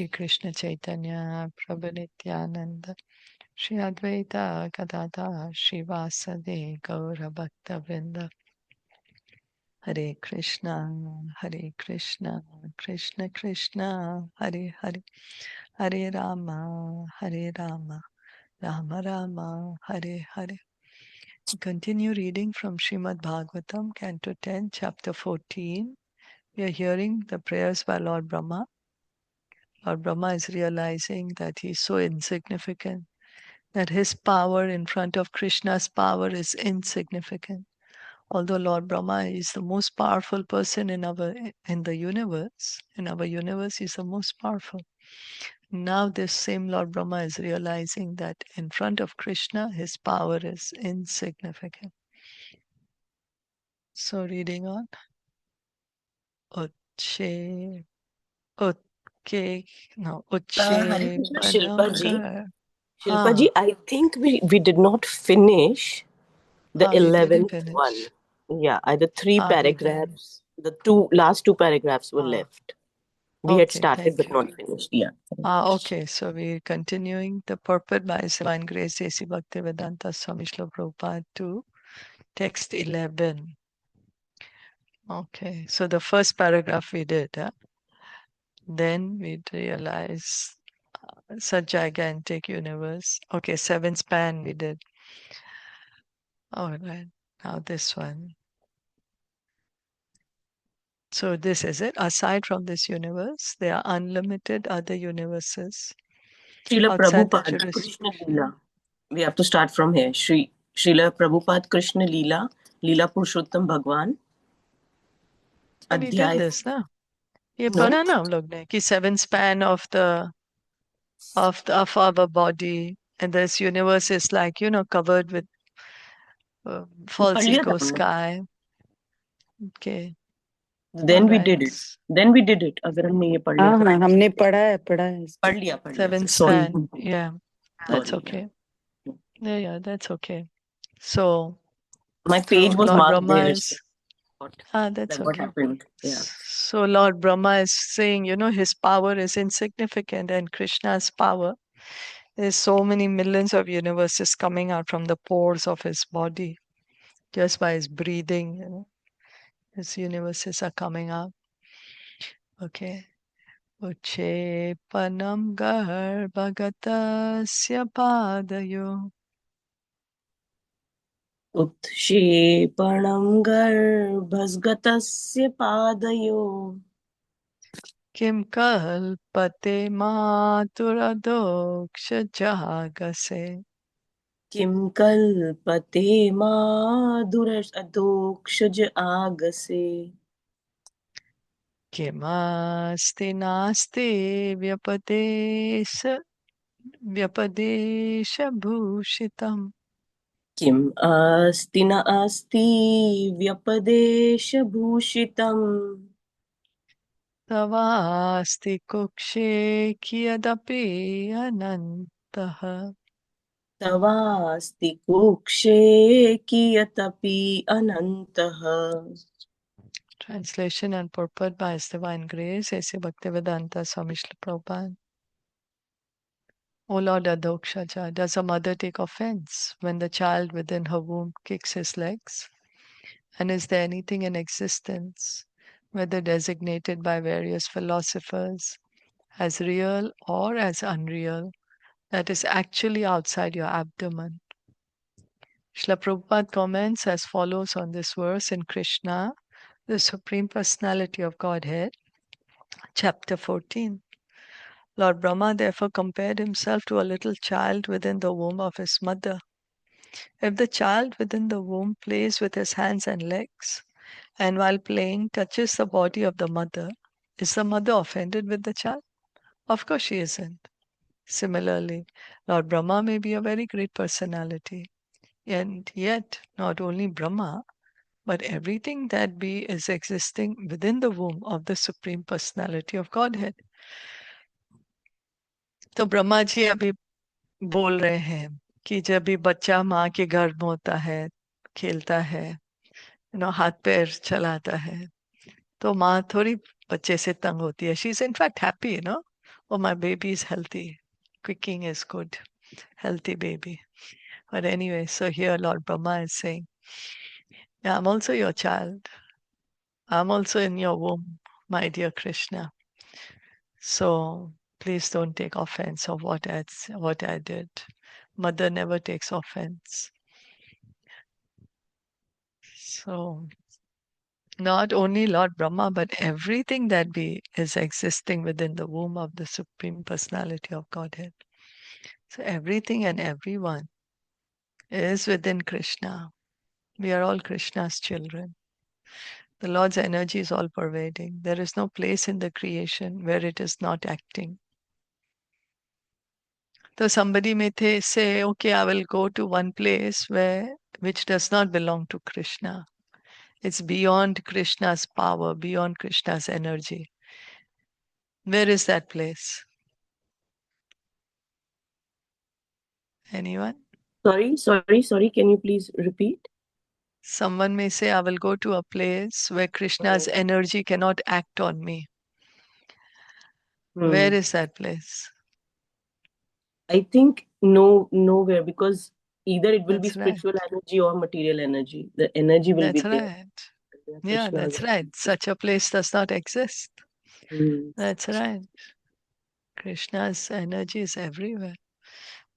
Shri Krishna Chaitanya Prabhu Nityananda Shri Advaita Gadadhar Shivasade Gaura Bhakta Vrinda Hare Krishna Krishna Krishna Hare Hare Hare Rama Rama Rama Hare Hare. Continue reading from Srimad Bhagavatam, Canto 10, Chapter 14. We are hearing the prayers by Lord Brahma. Lord Brahma is realizing that he is so insignificant, that his power in front of Krishna's power is insignificant. Although Lord Brahma is the most powerful person in the universe, he's the most powerful. Now this same Lord Brahma is realizing that in front of Krishna, his power is insignificant. So reading on. Uche, Utke, no, Hare Uche Krishna, Shilpa ji. Padamkar. Shilpa ji, I think we did not finish the We didn't 11th finish. one. Yeah, the three We didn't. paragraphs, the last two paragraphs were left. We had Okay, started thank but you. not finished. Yeah. Okay, so we're continuing the purport by His Divine Grace A.C. Bhaktivedanta Swami Srila Prabhupada to text 11. Okay, so the first paragraph we did. Then we realize such gigantic universe. Okay, 7 span we did. All right, now this one. So this is it. Aside from this universe, there are unlimited other universes Srila outside the Prabhupada, jurisdiction. Krishna Leela. We have to start from here. Srila Prabhupada, Krishna Leela, Leela Purushottam Bhagwan. But we did Adhyay. this, no? ये No? पढ़ा ना हम लोग ने कि 7 span of our body, and this universe is like covered with false पढ़ लिया था ego हमने. sky. Okay. Then we did it. अगर हमने ये पढ़ लिया. हाँ, हमने पढ़ा है. पढ़ लिया. 7 Sorry. span. Yeah, that's Sorry. okay. Yeah, that's okay. So My page was Lord marked Brahma there. is that's What okay. happened? Yeah. So Lord Brahma is saying, his power is insignificant, and Krishna's power, there's so many millions of universes coming out from the pores of his body just by his breathing. His universes are coming out. Okay. Uche panam garbhagatasya padayo. उत्क्षेपणं गर्भस्गतस्य पादयो Kim kalpate maturadoksha jagase. किं कल्पते माधुरदोक्षज आगसे Kimasti nasti vyapatesha bhushitam. किम् अस्ति न अस्ति व्यपदेशभूषितम् Tavasti kukshe kiyadapi anantaha. तवास्ति कुक्षे कियतपि अनन्तः. Translation and purport by His Divine Grace, A.C. Bhaktivedanta Swami Srila Prabhupada. O Lord Adokshaja, does a mother take offense when the child within her womb kicks his legs? And is there anything in existence, whether designated by various philosophers as real or as unreal, that is actually outside your abdomen? Srila Prabhupada comments as follows on this verse in Krishna, the Supreme Personality of Godhead, chapter 14. Lord Brahma therefore compared himself to a little child within the womb of his mother. If the child within the womb plays with his hands and legs, and while playing touches the body of the mother, is the mother offended with the child? Of course she isn't. Similarly, Lord Brahma may be a very great personality, and yet not only Brahma, but everything that be is existing within the womb of the Supreme Personality of Godhead. तो ब्रह्मा जी अभी बोल रहे हैं कि जब भी बच्चा माँ के गर्भ में होता है, खेलता है, हाथ पैर चलाता है, तो माँ थोड़ी बच्चे से तंग होती है. She is in fact happy, Oh, my baby is healthy. Quicking is good. Healthy baby. But anyway, so here Lord Brahma is saying, yeah, I'm also your child. I'm also in your womb, my dear Krishna. So please don't take offense of what I did. Mother never takes offense. So not only Lord Brahma, but everything that is existing within the womb of the Supreme Personality of Godhead. So everything and everyone is within Krishna. We are all Krishna's children. The Lord's energy is all pervading. There is no place in the creation where it is not acting. So somebody may say, okay, I will go to one place which does not belong to Krishna. It's beyond Krishna's power, beyond Krishna's energy. Where is that place? Anyone? Sorry. Can you please repeat? Someone may say, I will go to a place where Krishna's energy cannot act on me. Where Hmm. is that place? I think nowhere, because either it will be That's right. spiritual energy or material energy. The energy will be That's there. right. They are Yeah, Krishna's that's right. energy. Such a place does not exist. Hmm. That's right. Krishna's energy is everywhere,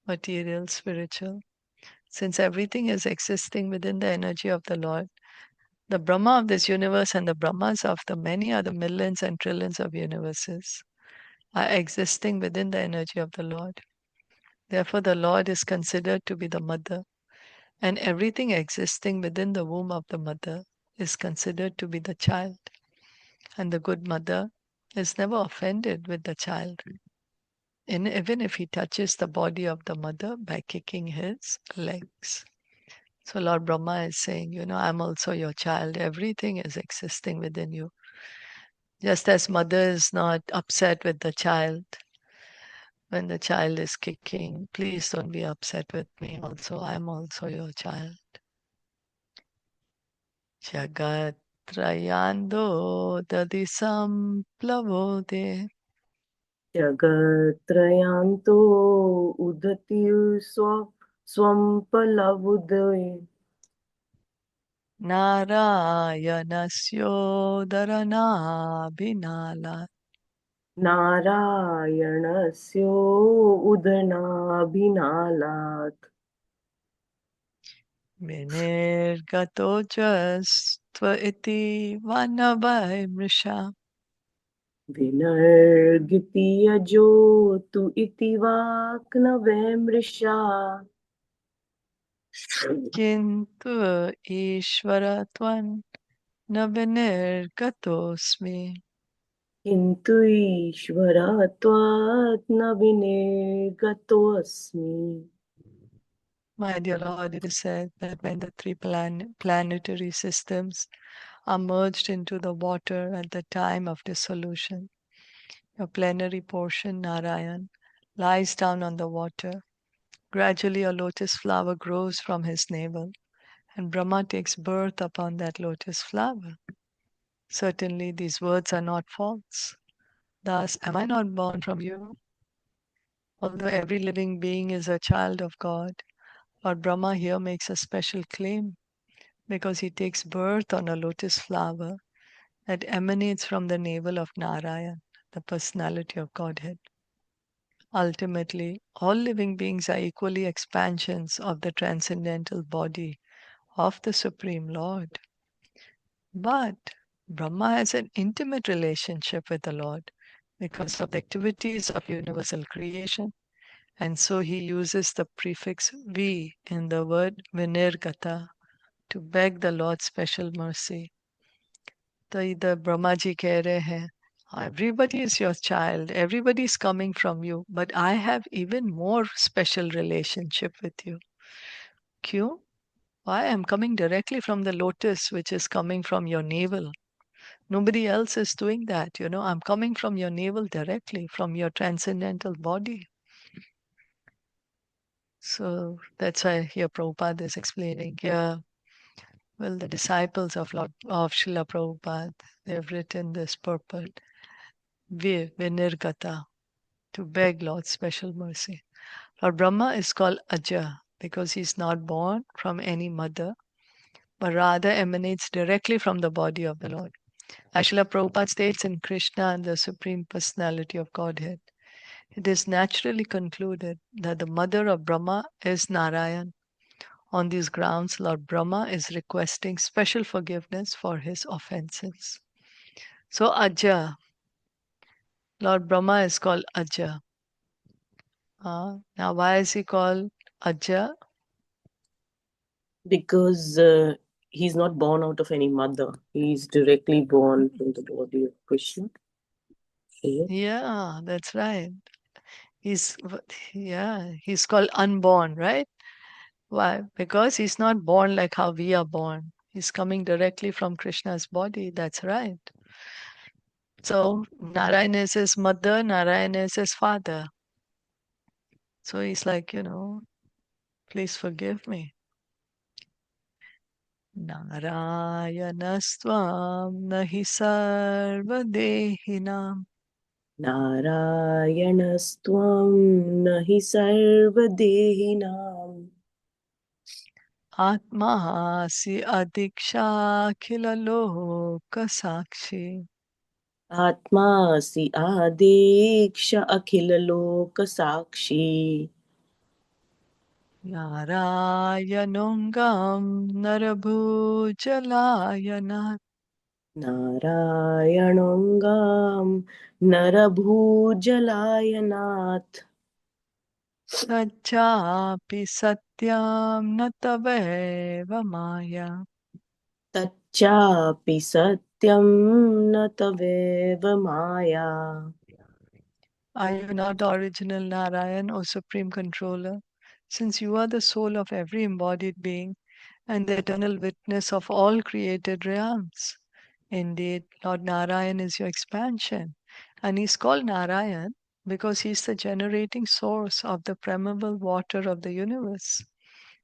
material, spiritual. Since everything is existing within the energy of the Lord, the Brahma of this universe and the Brahmas of the many other millions and trillions of universes are existing within the energy of the Lord. Therefore, the Lord is considered to be the mother, and everything existing within the womb of the mother is considered to be the child. And the good mother is never offended with the child, even if he touches the body of the mother by kicking his legs. So Lord Brahma is saying, I'm also your child. Everything is existing within you. Just as mother is not upset with the child when the child is kicking, please don't be upset with me also. I'm also your child. Jagat Trayando Dadisam Plavode जगत्त्रयान्तो उदति स्वं पलवुदये Narayanasyodaranabhinala नारायणस्य उदनाभिनालात् Vinirgatojas iti vanavai mrisha विनर्गिति यजो तु इति वाक्नवैमृषा Kintu Ishvaratvan Navinirgatosmi. किन्तु ईश्वरत्वात् न विनिर्गतोऽस्मि. My dear Lord, it is said that when the three planetary systems are merged into the water at the time of dissolution, your plenary portion, Narayan, lies down on the water. Gradually, a lotus flower grows from his navel, and Brahma takes birth upon that lotus flower. Certainly, these words are not false. Thus, am I not born from you? Although every living being is a child of God, Lord Brahma here makes a special claim because he takes birth on a lotus flower that emanates from the navel of Narayan, the personality of Godhead. Ultimately, all living beings are equally expansions of the transcendental body of the Supreme Lord. But Brahma has an intimate relationship with the Lord because of the activities of universal creation, and so he uses the prefix V in the word Vinirgata to beg the Lord's special mercy. तो इधर ब्रह्मा जी कह रहे हैं everybody is your child, everybody is coming from you, but I have even more special relationship with you. क्यों? Why? I'm coming directly from the lotus which is coming from your navel. Nobody else is doing that, I'm coming from your navel directly, from your transcendental body. So that's why here Prabhupada is explaining here. Well, the disciples of Srila Prabhupada, they've written this purport, Vinirgata. to beg Lord's special mercy. Lord Brahma is called Aja because he's not born from any mother, but rather emanates directly from the body of the Lord. As Srila Prabhupada states in Krishna and the Supreme Personality of Godhead, it is naturally concluded that the mother of Brahma is Narayan. On these grounds, Lord Brahma is requesting special forgiveness for his offenses. So Aja, Lord Brahma is called Aja. Now, why is he called Aja? Because he's not born out of any mother. He's directly born from the body of Krishna. Yeah, that's right. He's he's called unborn, right? Why? Because he's not born like how we are born. He's coming directly from Krishna's body. That's right. So Narayan is his mother, Narayan is his father. So he's like, please forgive me. Narayanastvam nahi sarvadehinam Narayanaस्त्वं न हि सर्वदेहिनाम् atmahasi adikshakhila loka sakshi. आत्मासि आदेक्ष अखिललोकसाक्षी Narayanongam narabhujalayana नारायणोऽङ्गां नरभूजलायनात् Sachapi satyam nataveva maya. तच्चापि सत्यं न तवेव माया. Are you not the original Narayan, O Supreme Controller? Since you are the soul of every embodied being and the eternal witness of all created realms. Indeed, Lord Narayan is your expansion, and he's called Narayan because he's the generating source of the permeable water of the universe.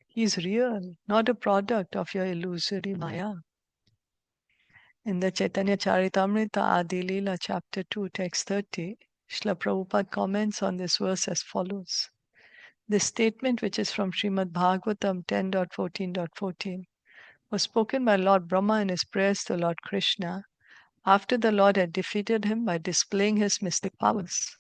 He's real, not a product of your illusory Maya. In the Chaitanya Charitamrita Adi Leela, chapter 2, text 30, Srila Prabhupada comments on this verse as follows. This statement, which is from Srimad Bhagavatam 10.14.14, was spoken by Lord Brahma in his prayers to Lord Krishna after the Lord had defeated him by displaying his mystic powers.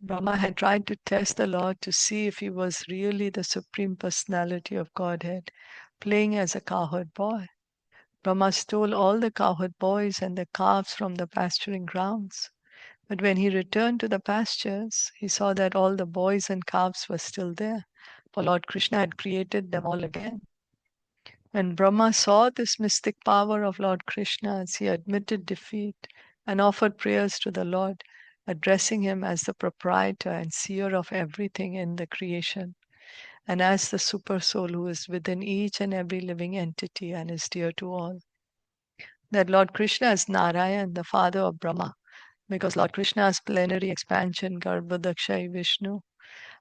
Brahma had tried to test the Lord to see if he was really the Supreme Personality of Godhead, playing as a cowherd boy. Brahma stole all the cowherd boys and the calves from the pasturing grounds. But when he returned to the pastures, he saw that all the boys and calves were still there, for Lord Krishna had created them all again. When Brahma saw this mystic power of Lord Krishna, he admitted defeat and offered prayers to the Lord, addressing him as the proprietor and seer of everything in the creation, and as the super soul who is within each and every living entity and is dear to all. That Lord Krishna is Narayan, the father of Brahma, because Lord Krishna's plenary expansion, Garbhodakshai Vishnu,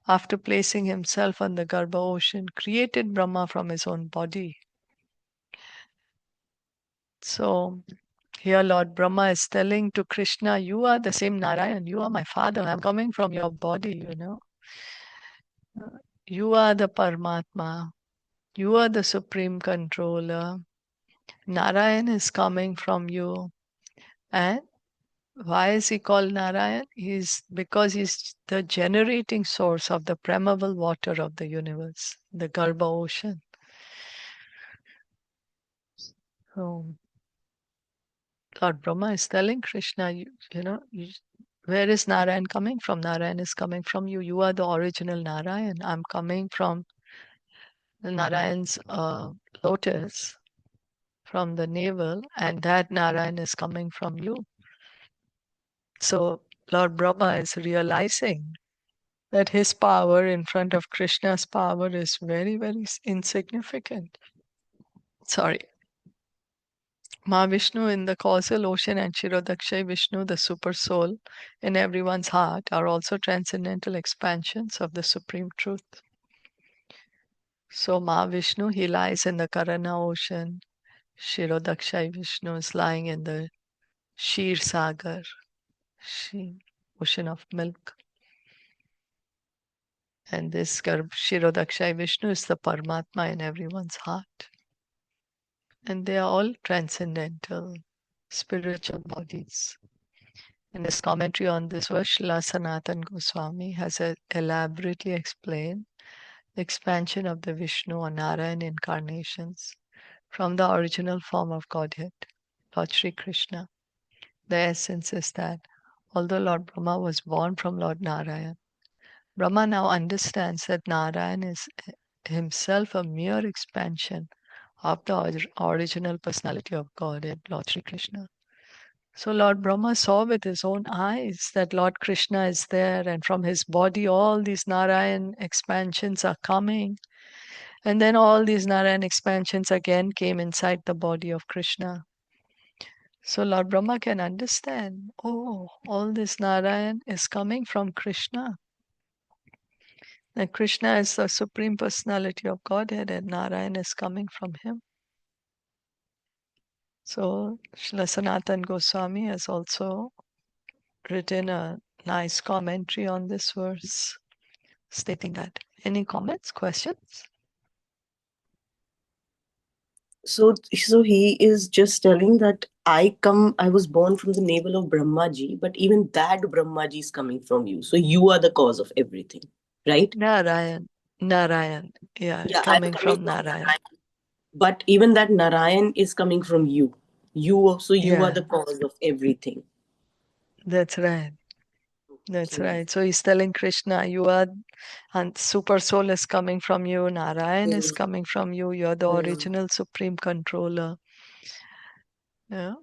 after placing himself on the Garbha ocean, created Brahma from his own body. So here Lord Brahma is telling to Krishna, you are the same Narayan, you are my father, I'm coming from your body, You are the Paramatma, you are the supreme controller. Narayan is coming from you. And why is he called Narayan? Because he's the generating source of the permeable water of the universe, the Garbha ocean. So Lord Brahma is telling Krishna, where is Narayan coming from? Narayan is coming from you. You are the original Narayan. I'm coming from Narayan's lotus, from the navel, and that Narayan is coming from you. So Lord Brahma is realizing that his power in front of Krishna's power is very, very insignificant. Sorry. Mahavishnu in the causal ocean and Kshirodakshay Vishnu, the super soul in everyone's heart, are also transcendental expansions of the Supreme Truth. So Mahavishnu, he lies in the Karana ocean. Kshirodakshay Vishnu is lying in the Shir Sagar, ocean of milk. And this Shirodakshai Vishnu is the Paramatma in everyone's heart. And they are all transcendental, spiritual bodies. In his commentary on this verse, Srila Sanatan Goswami has elaborately explained the expansion of the Vishnu or Narayan incarnations from the original form of Godhead, Lord Sri Krishna. The essence is that although Lord Brahma was born from Lord Narayan, Brahma now understands that Narayan is himself a mere expansion of the original personality of Godhead, Lord Sri Krishna. So Lord Brahma saw with his own eyes that Lord Krishna is there, and from his body all these Narayan expansions are coming. And then all these Narayan expansions again came inside the body of Krishna. So Lord Brahma can understand, oh, all this Narayan is coming from Krishna. And Krishna is the Supreme Personality of Godhead, and Narayan is coming from him. So Srila Sanatan Goswami has also written a nice commentary on this verse, stating that. Any comments, questions? So he is just telling that I was born from the navel of Brahmaji, but even that Brahmaji is coming from you. So you are the cause of everything, right? Narayan, Narayan, yeah, Yeah, I'm coming coming from from Narayan. Narayan. But even that Narayan is coming from you. You are Yeah, the cause of everything. that's right. That's Okay. right. So he's telling Krishna, you are, and Super Soul is coming from you, Narayan is Mm, coming from you, you're the mm. original Supreme Controller. Yeah.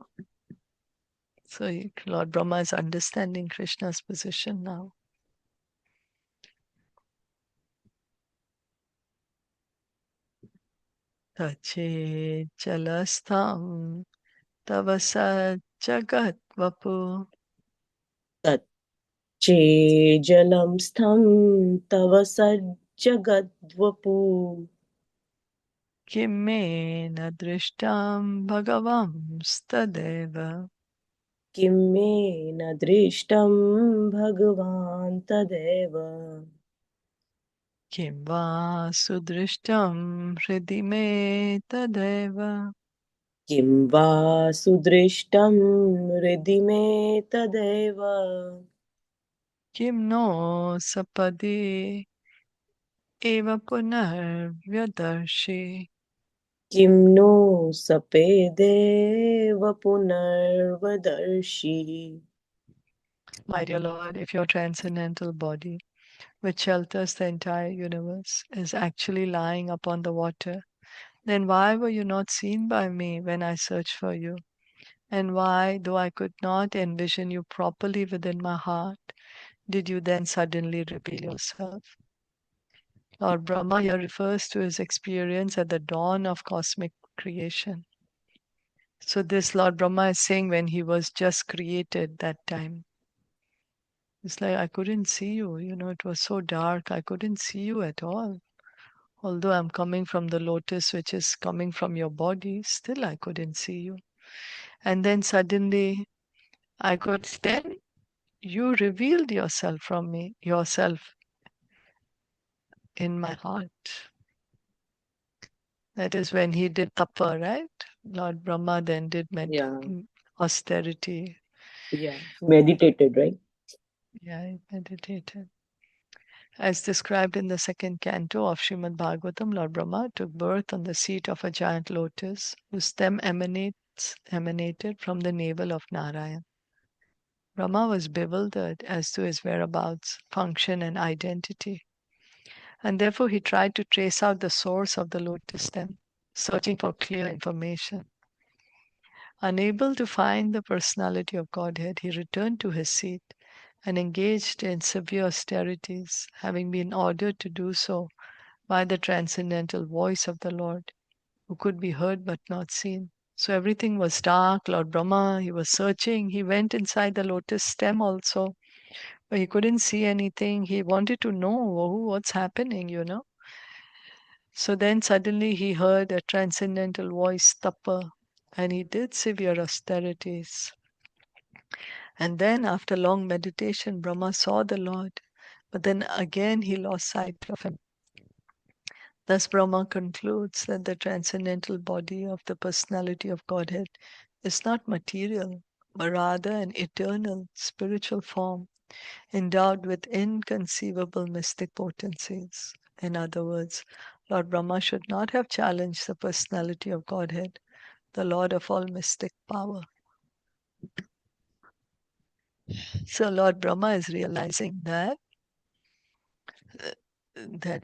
So Lord Brahma is understanding Krishna's position now. Tache chalastham tavasa jagat vapu तच्चेजलं स्थं तव सज्जगद्वपु kimme nadrishtam bhagavam stadeva किं मे न दृष्टं भगवान् तदेव kim va sudrishtam hridi me tadeva किं वा सुदृष्टं हृदि मे तदेव kim no sapadi eva punar vyadarshi. किं no सपेदेव पुनर्वदर्शि. My dear Lord, if your transcendental body, which shelters the entire universe, is actually lying upon the water, then why were you not seen by me when I searched for you? And why, though I could not envision you properly within my heart, did you then suddenly reveal yourself? Lord Brahma here refers to his experience at the dawn of cosmic creation. So, this Lord Brahma is saying when he was just created that time. It's like I couldn't see you, it was so dark, I couldn't see you at all. Although I'm coming from the lotus, which is coming from your body, still I couldn't see you. And then suddenly I could, then you revealed yourself from me, yourself in my heart. That is when he did tapa, right? Lord Brahma then did Yeah, austerity. yeah. Meditated, right? Yeah, he meditated. As described in the second canto of Srimad Bhagavatam, Lord Brahma took birth on the seat of a giant lotus whose stem emanated from the navel of Narayan. Brahma was bewildered as to his whereabouts, function, and identity, and therefore he tried to trace out the source of the lotus stem, searching for clear information. Unable to find the personality of Godhead, he returned to his seat and engaged in severe austerities, having been ordered to do so by the transcendental voice of the Lord, who could be heard but not seen. So everything was dark. Lord Brahma, he was searching. He went inside the lotus stem also, but he couldn't see anything. He wanted to know what's happening. So then suddenly he heard a transcendental voice, Tapa, and he did severe austerities. And then, after long meditation, Brahma saw the Lord, But then again he lost sight of him. Thus Brahma concludes that the transcendental body of the personality of Godhead is not material, but rather an eternal spiritual form endowed with inconceivable mystic potencies. In other words, Lord Brahma should not have challenged the personality of Godhead, the Lord of all mystic power. So Lord Brahma is realizing that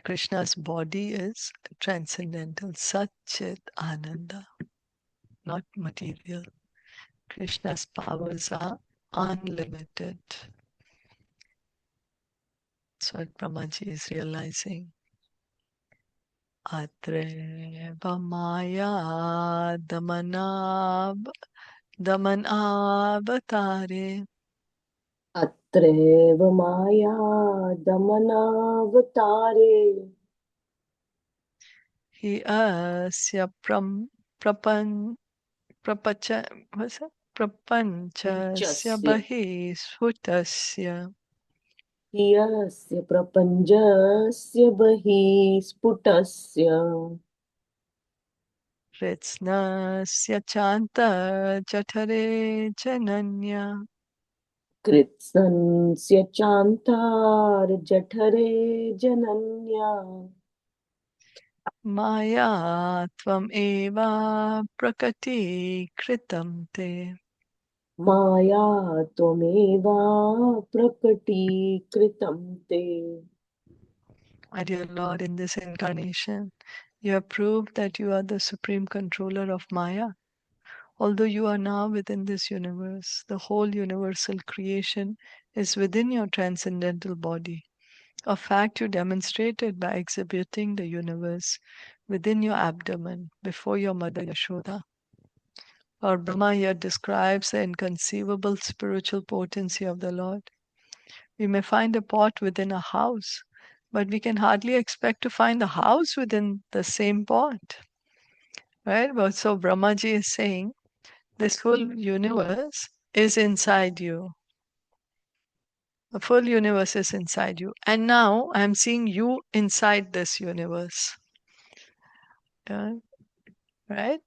Krishna's body is transcendental, Satchit Ananda, not material. Krishna's powers are unlimited. That's what Brahmaji is realizing. Atreva Maya Damanavatare अत्रैव माया दमनावतारे Hi Asya Prapacha, what's that? Prapanchasya प्रपञ्चस्य Bahishutasya यस्य प्रपञ्चस्य बहिः स्फुटस्य Ritsnasya Chanta Jatare Jananya कृत्स्नस्य चान्तार्जठरे जनन्या Maya Tvam Eva Prakati Kritam Te. माया त्वमेवा प्रकटीकृतं ते. My dear Lord, in this incarnation, you have proved that you are the supreme controller of Maya. Although you are now within this universe, the whole universal creation is within your transcendental body. A fact you demonstrated by exhibiting the universe within your abdomen before your mother Yashoda. Lord Brahma here describes the inconceivable spiritual potency of the Lord. We may find a pot within a house, but we can hardly expect to find the house within the same pot. Right? But so Brahmaji is saying this whole universe is inside you. The full universe is inside you. And now I'm seeing you inside this universe. Yeah, right?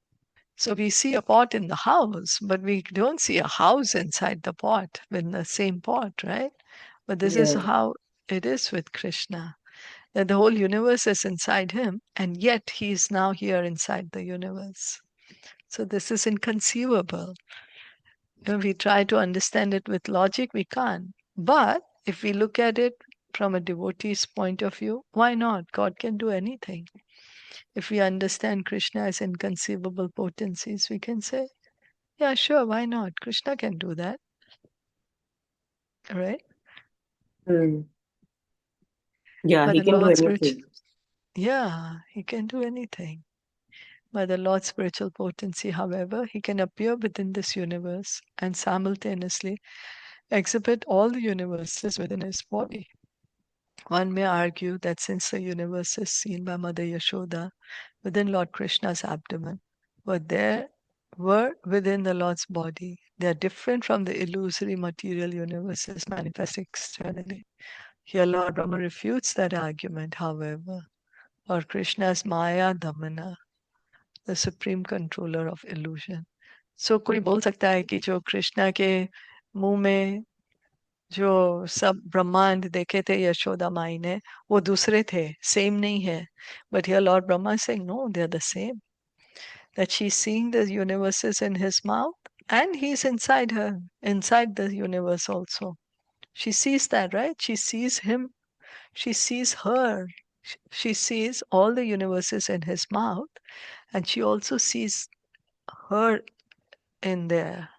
So we see a pot in the house, but we don't see a house inside the pot, in the same pot, right? But this is Yeah. how it is with Krishna, that the whole universe is inside him, and yet he is now here inside the universe. So this is inconceivable. We try to understand it with logic, we can't. But if we look at it from a devotee's point of view, why not? God can do anything. If we understand Krishna as inconceivable potencies, we can say, yeah, sure, why not? Krishna can do that, right? Hmm. Yeah, But he the can do Lord's spiritual, anything. yeah, he can do anything. By the Lord's spiritual potency, however, he can appear within this universe and simultaneously exhibit all the universes within his body. One may argue that since the universe is seen by Mother Yashoda within Lord Krishna's abdomen, but there were within the Lord's body, they are different from the illusory material universes manifest externally. Here Lord Brahma refutes that argument, however. Lord Krishna is Maya Dhamana, the supreme controller of illusion. So कोई बोल सकता है कि जो कृष्णा के मुंह में जो सब ब्रह्मांड देखे थे यशोदा माई ने वो दूसरे थे सेम नहीं है but here Lord Brahma is saying no, they are the same, that she's seeing the universes in his mouth and he's inside her, inside the universe also. She sees that, right? She sees him, she sees her, she sees all the universes in his mouth, and she also sees her in there.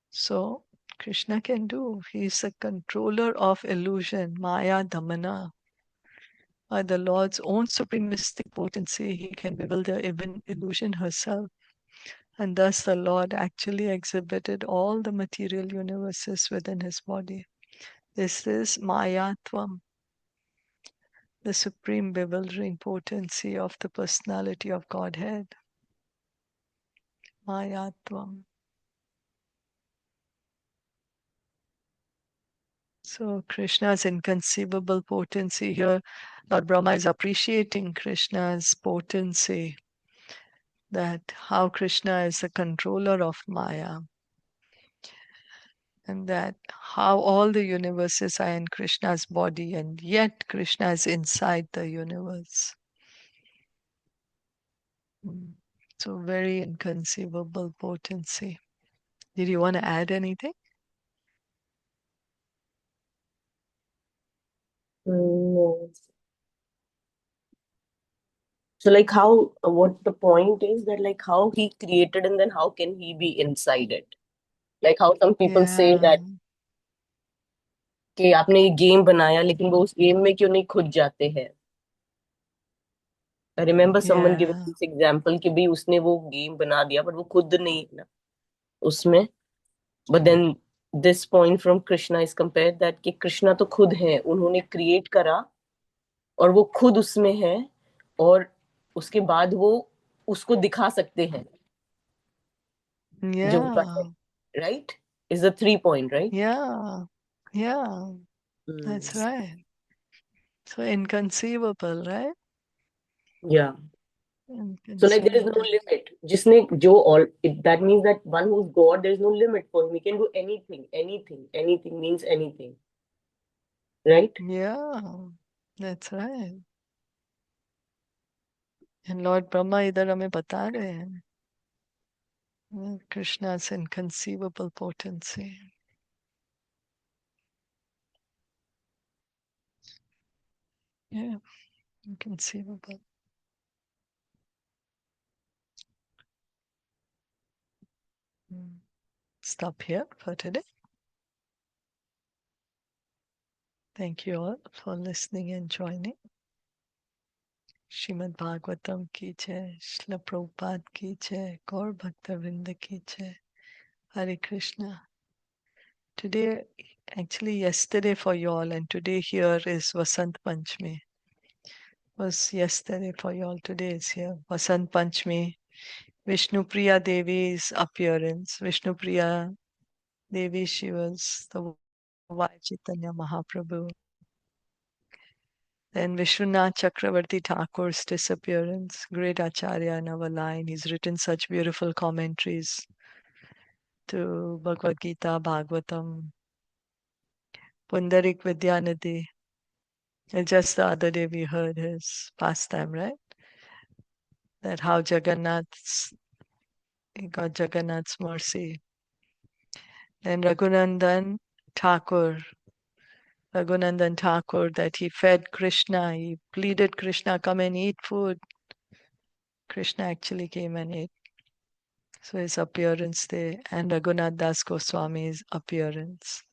So Krishna can do. He is a controller of illusion, Maya Dhamana. By the Lord's own supremistic potency, he can bewilder even illusion herself. And thus the Lord actually exhibited all the material universes within his body. This is Mayatvam, the supreme bewildering potency of the personality of Godhead. Mayatvam. So Krishna's inconceivable potency here, Lord Brahma is appreciating Krishna's potency, that how Krishna is the controller of Maya, and that how all the universes are in Krishna's body, and yet Krishna is inside the universe. So very inconceivable potency. Did you want to add anything? No. So, like, how, what the point is that, like, how he created and then how can he be inside it? Like, how some people say Yeah, that कि आपने ये game बनाया लेकिन वो उस game में क्यों नहीं खुद जाते हैं? I remember someone giving yeah, this example कि भी उसने वो गेम बना दिया पर वो खुद नहीं है ना उसमें. But then this point from Krishna is compared that कि कृष्णा तो खुद है, उन्होंने क्रिएट करा और वो खुद उसमें है और उसके बाद वो उसको दिखा सकते हैं जो उनका है. yeah, Right? Is the 3 point, right? yeah, yeah, that's Mm. right. So inconceivable, right? Yeah. So like there is no Inconceivable. limit. जिसने जो all that means that one who's God, there is no limit for him. He can do anything, anything, anything means anything, right? Yeah, that's right. And Lord Brahma इधर हमें बता रहे हैं Krishna's inconceivable potency. Yeah, inconceivable. Stop here for today. Thank you all for listening and joining. Shrimad Bhagavatam ki jai, Srila Prabhupada ki jai, Gaur Bhakta ki jai. Hare Krishna. Today, actually yesterday for you all, and today here is Vasant Panchami. Was yesterday for you all, today is here. Vasant Panchami, Vishnu Priya Devi's appearance. Vishnu Priya Devi, she was the wife Chaitanya Mahaprabhu. Then Vishwanath Chakravarti Thakur's disappearance, great Acharya in our line. He's written such beautiful commentaries to Bhagavad Gita, Bhagavatam, Pundarik Vidyanidhi. And just the other day we heard his pastime, right? That how he got Jagannath's mercy. Then Raghunandan Thakur, that he fed Krishna, he pleaded Krishna, come and eat food. Krishna actually came and ate. So his appearance there, and Raghunath Das Goswami's appearance.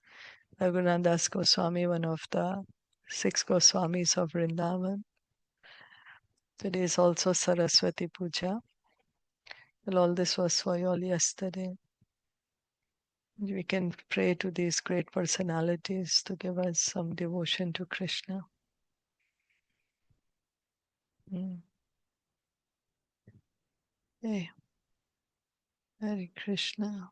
Raghunath Das Goswami, one of the 6 Goswamis of Vrindavan. Today is also Saraswati Puja. Well, all this was for you all yesterday. We can pray to these great personalities to give us some devotion to Krishna. Hey, Hare Krishna.